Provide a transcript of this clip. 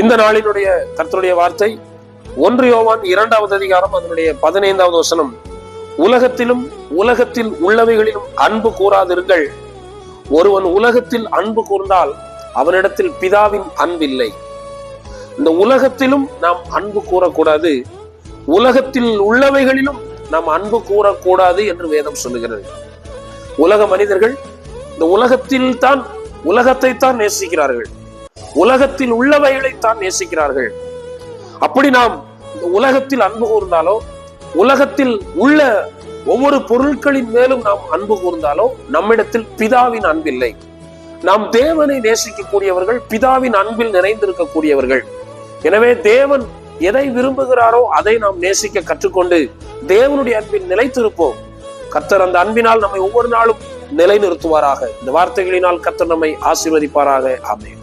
இந்த நாளினுடைய கர்த்தருடைய வார்த்தை 1 யோவான் 2வது அதிகாரம் அதனுடைய 15வது வசனம். உலகத்திலும் உலகத்தில் உள்ளவைகளிலும் அன்பு கூறாதிருங்கள். ஒருவன் உலகத்தில் அன்பு கூர்ந்தால் அவனிடத்தில் பிதாவின் அன்பில்லை. இந்த உலகத்திலும் நாம் அன்பு கூறக்கூடாது, உலகத்தில் உள்ளவைகளிலும் நாம் அன்பு கூறக்கூடாது என்று வேதம் சொல்லுகிறது. உலக மனிதர்கள் இந்த உலகத்தை தான் நேசிக்கிறார்கள், உலகத்தில் உள்ளவைகளைத்தான் நேசிக்கிறார்கள். அப்படி நாம் இந்த உலகத்தில் அன்பு கூர்ந்தாலோ, உலகத்தில் உள்ள ஒவ்வொரு பொருட்களின் மேலும் நாம் அன்பு கூர்ந்தாலோ நம்மிடத்தில் பிதாவின் அன்பில்லை. நாம் தேவனை நேசிக்கக்கூடியவர்கள், பிதாவின் அன்பில் நிறைந்திருக்கக்கூடியவர்கள். எனவே தேவன் எதை விரும்புகிறாரோ அதை நாம் நேசிக்க கற்றுக்கொண்டு தேவனுடைய அன்பில் நிலைத்திருப்போம். கர்த்தர் அந்த அன்பினால் நம்மை ஒவ்வொரு நாளும் நிலைநிறுத்துவாராக. இந்த வார்த்தைகளினால் கர்த்தர் நம்மை ஆசீர்வதிப்பாராக. ஆமென்.